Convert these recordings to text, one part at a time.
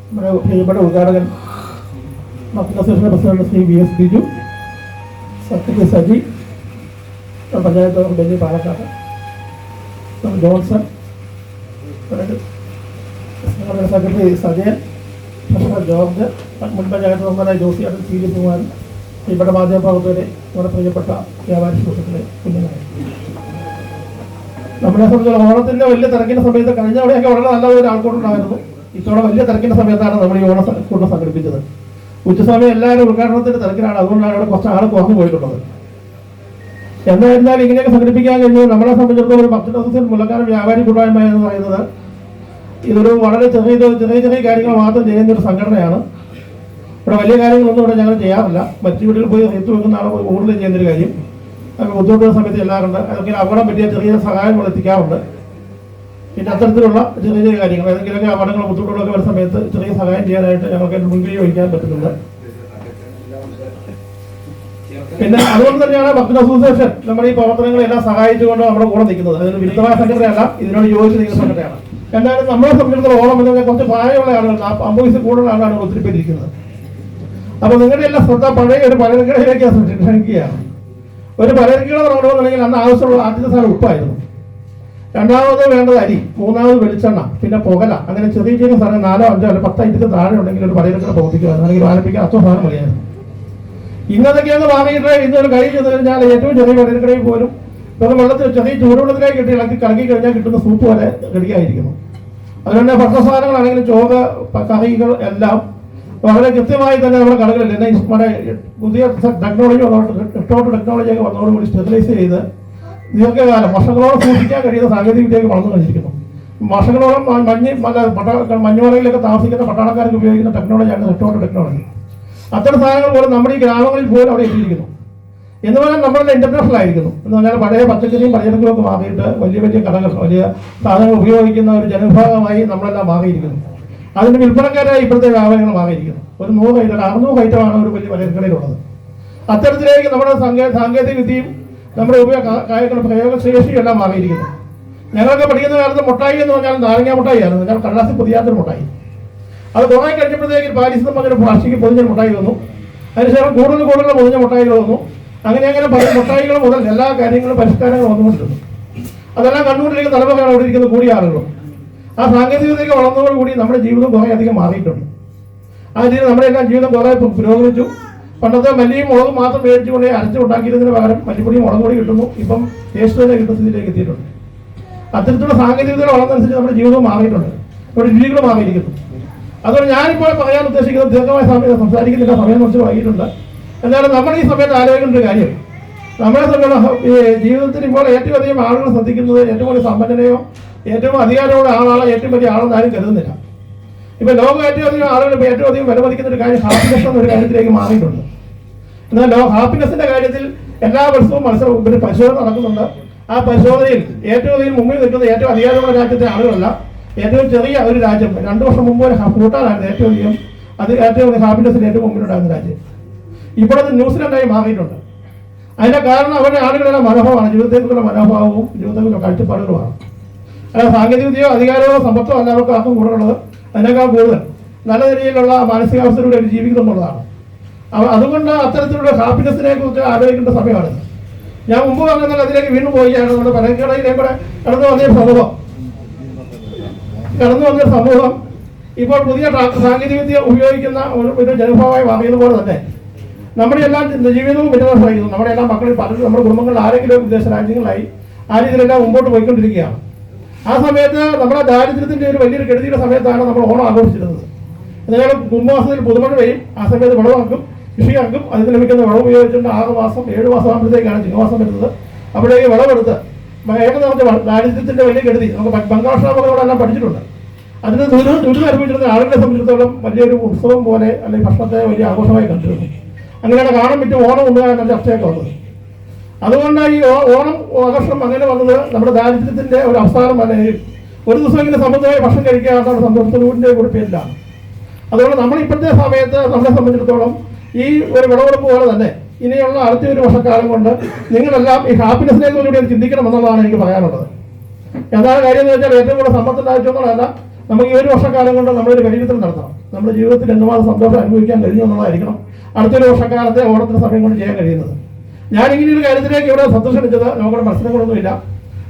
നമ്മുടെ പ്രിയപ്പെട്ട ഉദ്ഘാടകൻ മക്കൾ association president Shri VS Biju, secretary Saji, panchayat Benny Palakkad, Johnson, secretary Sajayan, treasurer George, മുൻ പഞ്ചായത്ത് മെമ്പറായ ജോസിയാട്ടൻ, CD കുമാരൻ, പ്രിയപ്പെട്ട മാധ്യമപ്രവർത്തകരെ, നമ്മുടെ പ്രിയപ്പെട്ട വ്യാപാരി സുഹൃത്തുക്കളെ, കുഞ്ഞുങ്ങളെ, നമ്മളെ സംബന്ധിച്ചുള്ള ഓണത്തിന്റെ വലിയ തിരക്കിന്റെ സമയത്ത് കഴിഞ്ഞ തവണയൊക്കെ വളരെ നല്ല ഒരു ആൾക്കൂട്ടുണ്ടായിരുന്നു. ഇത്തവണ വലിയ തിരക്കിന്റെ സമയത്താണ് നമ്മൾ ഈ ഓണക്കൂട്ടം സംഘടിപ്പിച്ചത്. ഉച്ചസമയം എല്ലാവരും ഉദ്ഘാടനത്തിന്റെ തിരക്കിലാണ്, അതുകൊണ്ടാണ് അവിടെ കുറച്ച് ആൾ കുറഞ്ഞു പോയിട്ടുള്ളത്. എന്നായിരുന്നാലും ഇങ്ങനെയൊക്കെ സംഘടിപ്പിക്കാൻ കഴിഞ്ഞു. നമ്മളെ സംബന്ധിച്ചിടത്തോളം ഒരു ഭക്തി അസോസിയേഷൻ മുല്ലക്കാരൻ വ്യാപാരി കൂട്ടായ്മ എന്ന് പറയുന്നത് ഇതൊരു വളരെ ചെറിയ കാര്യങ്ങൾ മാത്രം ചെയ്യുന്ന ഒരു സംഘടനയാണ്. ഇവിടെ വലിയ കാര്യങ്ങളൊന്നും ഇവിടെ ഞങ്ങൾ ചെയ്യാറില്ല. മറ്റു വീട്ടിൽ പോയി റീത്ത് വെക്കുന്ന ആൾ കൂടുതൽ ചെയ്യുന്നൊരു കാര്യം, അതൊക്കെ ബുദ്ധിമുട്ടുന്ന സമയത്ത് ചെല്ലാറുണ്ട്. അതൊക്കെ അപകടം പറ്റിയ ചെറിയ സഹായങ്ങൾ എത്തിക്കാറുണ്ട്. പിന്നെ അത്തരത്തിലുള്ള ചെറിയ കാര്യങ്ങൾ, ഏതെങ്കിലുമൊക്കെ അപകടങ്ങൾ ബുദ്ധിമുട്ടുകളൊക്കെ വരുന്ന സമയത്ത് ചെറിയ സഹായം ചെയ്യാനായിട്ട് ഞങ്ങൾക്ക് മുൻകൈ വഹിക്കാൻ പറ്റുന്നുണ്ട്. പിന്നെ അതുകൊണ്ട് തന്നെയാണ് ഭക്തി അസോസിയേഷൻ നമ്മുടെ ഈ പ്രവർത്തനങ്ങളെല്ലാം സഹായിച്ചുകൊണ്ട് നമ്മുടെ കൂടെ നിൽക്കുന്നത്. അതിന് വിരുദ്ധമായ സംഘടനയല്ല, ഇതിനോട് യോജിച്ച് നിൽക്കുന്ന സംഘടനയാണ്. എന്നാലും നമ്മളെ സംബന്ധിച്ചിടത്തോളം ഓണം എന്ന് പറഞ്ഞാൽ കുറച്ച് പ്രായമുള്ള ആളുകൾ, 50 വയസ്സിൽ കൂടുതലുള്ള ആളാണ് ഒത്തിരി പേര് ഇരിക്കുന്നത്. അപ്പോൾ നിങ്ങളുടെ എല്ലാം ശ്രദ്ധ പഴയ ഒരു പലചരക്കടയിലേക്ക് ക്ഷണിക്കുകയാണ്. ഒരു പലചരക്കട തുടങ്ങണമെന്നുണ്ടെങ്കിൽ അന്ന് ആവശ്യമുള്ള ആദ്യത്തെ സാധനം ഉപ്പായിരുന്നു, രണ്ടാമത് വേണ്ടത് അരി, മൂന്നാമത് വെളിച്ചെണ്ണ, പിന്നെ പുകല, അങ്ങനെ ചെറിയ സാധനം 4, 5 അല്ല 10 ഐറ്റത്തിൽ താഴെ ഉണ്ടെങ്കിൽ ഒരു പലചരക്കട പ്രവർത്തിക്കുമായിരുന്നു, അല്ലെങ്കിൽ ആരംഭിക്കാൻ അത്ര സാധനം മതിയായിരുന്നു. ഇന്നതൊക്കെയെന്ന് വാങ്ങിയിട്ട് ഇന്നൊരു കൈ ചെന്ന് കഴിഞ്ഞാൽ ഏറ്റവും ചെറിയ പലചരക്കടയിൽ പോലും വെറും വെള്ളത്തിൽ ചെറിയ ചൂടുവെള്ളത്തിലേക്ക് ഇളക്കി കലക്കി കഴിഞ്ഞാൽ കിട്ടുന്ന സൂപ്പ് പോലെ റെഡിയായിരിക്കുന്നു. അതുകൊണ്ട് ഭക്ഷണസാധനങ്ങളാണെങ്കിലും ചോറ്, കറികൾ എല്ലാം വളരെ കൃത്യമായി തന്നെ നമ്മുടെ കടകളിൽ നമ്മുടെ പുതിയ ടെക്നോളജി ടെക്നോളജിയൊക്കെ വന്നതോടുകൂടി സ്റ്റെറിലൈസ് ചെയ്ത് ദീർഘകാലം വർഷങ്ങളോളം സൂക്ഷിക്കാൻ കഴിയുന്ന സാങ്കേതിക വിദ്യയൊക്കെ വളർന്നു കഴിഞ്ഞിരിക്കുന്നു. വർഷങ്ങളോളം മഞ്ഞുമലയിലൊക്കെ താമസിക്കുന്ന പട്ടാളക്കാർക്ക് ഉപയോഗിക്കുന്ന ടെക്നോളജിയാണ് ടെക്നോളജി. അത്തരം സാധനങ്ങൾ പോലും നമ്മുടെ ഈ ഗ്രാമങ്ങളിൽ പോലും അവിടെ എത്തിയിരിക്കുന്നു. എന്ന് പറഞ്ഞാൽ നമ്മളുടെ ഇന്റർനാഷണൽ ആയിരിക്കുന്നു. എന്ന് പറഞ്ഞാൽ പഴയ പച്ചക്കറിയും പലചരക്കും ഒക്കെ മാറിയിട്ട് വലിയ വലിയ കടകൾ, വലിയ സാധനങ്ങൾ ഉപയോഗിക്കുന്ന ഒരു ജനവിഭാഗമായി നമ്മളെല്ലാം മാറിയിരിക്കുന്നു. അതിന്റെ വിൽപ്പനക്കാരായി ഇപ്പോഴത്തെ വ്യാപാരികൾ മാറിയിരിക്കുന്നു. ഒരു 100 ഐറ്റം 600 ഐറ്റമാണ് ഒരു വലിയ പലചരക്കടയിലുള്ളത്. അത്തരത്തിലേക്ക് നമ്മുടെ സാങ്കേതിക വിദ്യയും നമ്മുടെ പ്രയോഗശേഷിയും എല്ലാം മാറിയിരിക്കുന്നു. ഞങ്ങളൊക്കെ പഠിക്കുന്ന കാലത്ത് മുട്ടായി എന്ന് പറഞ്ഞാൽ നാരങ്ങ മുട്ടായി ആയിരുന്നു. ഞങ്ങൾ കടലാസിൽ പൊതിയാത്തൊരു മുട്ടായി. അത് കുറേ കഴിഞ്ഞപ്പോഴത്തേക്ക് പാരീസിൽ നിന്ന് പറഞ്ഞ പ്ലാസ്റ്റിക് പൊതിഞ്ഞ മുട്ടായി വന്നു. അതിനുശേഷം കൂടുതൽ പൊതിഞ്ഞ മുട്ടായികൾ വന്നു. അങ്ങനെ പല മുട്ടായികൾ മുതൽ എല്ലാ കാര്യങ്ങളും പരിഷ്കാരങ്ങൾ വന്നുകൊണ്ടിരുന്നു. അതെല്ലാം കണ്ടുകൊണ്ടിരിക്കുന്ന തലമുറയാണ് അവിടെ ഇരിക്കുന്ന കൂടിയ ആളുകളും. ആ സാങ്കേതികതയൊക്കെ വളർന്നതോടുകൂടി നമ്മുടെ ജീവിതം കുറേ അധികം മാറിയിട്ടുണ്ട്. ആ രീതിയിൽ നമ്മുടെ എല്ലാം ജീവിതം കുറേ പുരോഗമിച്ചു. പണ്ടത്തെ മല്ലിയും മുളകും മാത്രം മേടിച്ചുകൊണ്ട് അരച്ചുണ്ടാക്കിയതിന് പകരം മല്ലിപ്പൊടിയും മുളക് പൊടി കിട്ടുന്നു. ഇപ്പം ടേസ്റ്റ് തന്നെ കിട്ടുന്ന സ്ഥിതിയിലേക്ക് എത്തിയിട്ടുണ്ട്. അത്തരത്തിലുള്ള സാങ്കേതികതകൾ വളർന്നതനുസരിച്ച് നമ്മുടെ ജീവിതം മാറിയിട്ടുണ്ട്, നമ്മുടെ രീതികൾ മാറിയിരിക്കുന്നു. അതുകൊണ്ട് ഞാനിപ്പോൾ പറയാൻ ഉദ്ദേശിക്കുന്നത് ദീർഘമായ സമയം സംസാരിക്കുന്നില്ല, സമയം കുറച്ച് വൈകിട്ടുണ്ട്. എന്നാലും നമ്മൾ ഈ സമയത്ത് ആലോചിക്കേണ്ട ഒരു കാര്യം, നമ്മളെ ജീവിതത്തിൽ ഇപ്പോൾ ഏറ്റവും അധികം ആളുകൾ ശ്രദ്ധിക്കുന്നത് ഏറ്റവും വലിയ സമ്പന്നനെയോ ഏറ്റവും അധികാരമുള്ള ആളാണ് ഏറ്റവും വലിയ ആളെന്ന് ആരും കരുതുന്നില്ല. ഇപ്പൊ ലോകം ഏറ്റവും അധികം ആളുകൾ ഇപ്പോൾ ഏറ്റവും അധികം വിലമതിക്കുന്ന ഒരു കാര്യം ഹാപ്പിനെസ് എന്നൊരു കാര്യത്തിലേക്ക് മാറിയിട്ടുണ്ട്. എന്നാൽ ഹാപ്പിനെസിന്റെ കാര്യത്തിൽ എല്ലാ വർഷവും പരിശോധന നടക്കുന്നുണ്ട്. ആ പരിശോധനയിൽ ഏറ്റവും അധികം മുമ്പിൽ നിൽക്കുന്ന ഏറ്റവും അധികാരമുള്ള രാജ്യത്തെ ആളുകളല്ല, ഏറ്റവും ചെറിയ ഒരു രാജ്യം 2 വർഷം മുമ്പ് ഭൂട്ടാനായിരുന്നു ഏറ്റവും അധികം ഹാപ്പിനെസിന് ഏറ്റവും മുമ്പിലുണ്ടായിരുന്ന രാജ്യം. ഇപ്പോഴത്തെ ന്യൂസിലൻഡായി മാറിയിട്ടുണ്ട്. അതിന്റെ കാരണം അവരുടെ ആളുകളുടെ മനോഭാവമാണ്, ജീവിതത്തെക്കുറിച്ചുള്ള മനോഭാവവും ജീവിതത്തെക്കുറിച്ചുള്ള കാഴ്ചപ്പാടുകളുമാണ്. അല്ലാതെ സാങ്കേതിക വിദ്യയോ അധികാരമോ സമ്പത്തോ എല്ലാവർക്കും ആർക്കും കൂടുതലുള്ളത്. അതിനേക്കാൾ കൂടുതൽ നല്ല രീതിയിലുള്ള മാനസികാവസ്ഥയിലൂടെ അവർ ജീവിക്കുന്നു എന്നുള്ളതാണ്. അതുകൊണ്ട് അത്തരത്തിലുള്ള ഹാപ്പിനെസിനെ കുറിച്ച് ആലോചിക്കേണ്ട സമയമാണ്. ഞാൻ മുമ്പ് പറഞ്ഞാൽ അതിലേക്ക് വീണ്ടും പോവുകയാണ്. നമ്മുടെ പലചരക്കടയിലേക്ക് കൂടെ കടന്നു വന്നൊരു സമൂഹം ഇപ്പോൾ പുതിയ സാങ്കേതിക വിദ്യ ഉപയോഗിക്കുന്ന ഒരു ജനവിഭാഗമായി മാറിയതുപോലെ തന്നെ നമ്മുടെ എല്ലാം ജീവിതവും വ്യത്യസ്തമായിരിക്കുന്നു. നമ്മുടെ എല്ലാ മക്കളിൽ പലരും നമ്മുടെ കുടുംബങ്ങളിൽ ആരെങ്കിലും വിദേശ രാജ്യങ്ങളിലായി ആ രീതിയിലെല്ലാം മുമ്പോട്ട് പോയിക്കൊണ്ടിരിക്കുകയാണ്. ആ സമയത്ത് നമ്മുടെ ദാരിദ്ര്യത്തിന്റെ ഒരു വലിയൊരു കെടുതിയുടെ സമയത്താണ് നമ്മൾ ഓണം ആഘോഷിച്ചിരുന്നത്. എന്നാൽ കുംഭമാസത്തിൽ പുതുമഴ പെയ്യും, ആ സമയത്ത് വിളവാക്കും, കൃഷിയാക്കും. അതിന് ലഭിക്കുന്ന വിളവ് ഉപയോഗിച്ചുകൊണ്ട് 6 മാസം 7 മാസം ആകുമ്പോഴത്തേക്കാണ് ചിങ്ങമാസം വരുന്നത്. അവിടേക്ക് വിളവെടുത്ത് നമുക്ക് ദാരിദ്ര്യത്തിന്റെ വലിയ കെടുതി നമുക്ക് ബംഗാളക്ഷാമകളോടെല്ലാം പഠിച്ചിട്ടുണ്ട്. അതിന് ദുരിതം അനുഭവിച്ചിരുന്ന ആളുകളെ സംബന്ധിച്ചിടത്തോളം വലിയൊരു ഉത്സവം പോലെ അല്ലെങ്കിൽ ഭക്ഷണത്തെ വലിയ ആഘോഷമായി കണ്ടിരുന്നു. അങ്ങനെയാണ് കാണാൻ പറ്റും ഓണം ഉണ്ടാകാൻ ചർച്ചയൊക്കെ വന്നത്. അതുകൊണ്ട് ഈ ഓണം ആഘോഷം അങ്ങനെ വന്നത് നമ്മുടെ ദാരിദ്ര്യത്തിന്റെ ഒരു അവസാനം അല്ലെങ്കിൽ ഒരു ദിവസമെങ്കിലും സമൃദ്ധമായി ഭക്ഷണം കഴിക്കാത്ത സന്തോഷത്തിൻ്റെ കൂടി പേരിലാണ്. അതുകൊണ്ട് നമ്മൾ ഇപ്പോഴത്തെ സമയത്ത് നമ്മളെ സംബന്ധിച്ചിടത്തോളം ഈ ഒരു വിളവെടുപ്പ് പോലെ തന്നെ ഇനിയുള്ള അടുത്ത ഒരു വർഷക്കാലം കൊണ്ട് നിങ്ങളെല്ലാം ഈ ഹാപ്പിനെസിനെ കുറിച്ചുകൂടി ചിന്തിക്കണം എന്നുള്ളതാണ് എനിക്ക് പറയാനുള്ളത്. എന്താണ് കാര്യം എന്ന് വെച്ചാൽ ഏറ്റവും കൂടുതൽ സമ്പത്തുണ്ടായിട്ടുള്ളതല്ല, നമുക്ക് ഈ ഒരു വർഷക്കാലം കൊണ്ട് നമ്മളൊരു വിലയിരുത്തൽ നടത്തണം. നമ്മുടെ ജീവിതത്തിൽ എന്തുമാത്രം സന്തോഷം അനുഭവിക്കാൻ കഴിഞ്ഞു എന്നുള്ളതായിരിക്കണം അടുത്തൊരു വർഷക്കാലത്തെ ഓണത്തിന് സമയം കൊണ്ട് ചെയ്യാൻ കഴിയുന്നത്. ഞാനിങ്ങനെ ഒരു കാര്യത്തിലേക്ക് ഇവിടെ സന്തോഷിച്ചത് നമുക്കിവിടെ മത്സരങ്ങളൊന്നുമില്ല.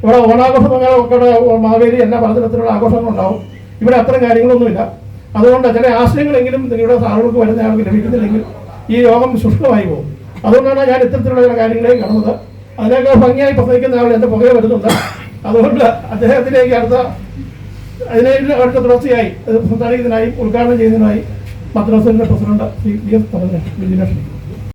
ഇവിടെ ഓണാഘോഷം ഒക്കെ മാവേലി എല്ലാ പലതരത്തിലുള്ള ആഘോഷങ്ങളുണ്ടാവും. ഇവിടെ അത്തരം കാര്യങ്ങളൊന്നുമില്ല. അതുകൊണ്ട് ചില ആശയങ്ങളെങ്കിലും നിങ്ങളുടെ ആളുകൾക്ക് വരുന്ന ആൾക്ക് ലഭിക്കുന്നില്ലെങ്കിൽ ഈ യോഗം ശുഷ്കമായി പോകും. അതുകൊണ്ടാണ് ഞാൻ ഇത്തരത്തിലുള്ള ചില കാര്യങ്ങളിലേക്ക് കടന്നത്. അതിനേക്കാൾ ഭംഗിയായി പ്രസംഗിക്കുന്ന ആൾ എൻ്റെ പുകയെ വരുന്നുണ്ട്. അതുകൊണ്ട് അദ്ദേഹത്തിലേക്ക് അടുത്ത തുടർച്ചയായി സംസാരിക്കുന്നതിനായി ഉദ്ഘാടനം ചെയ്യുന്നതിനായി മദ്രസയുടെ പ്രസിഡന്റ് ശ്രീ BS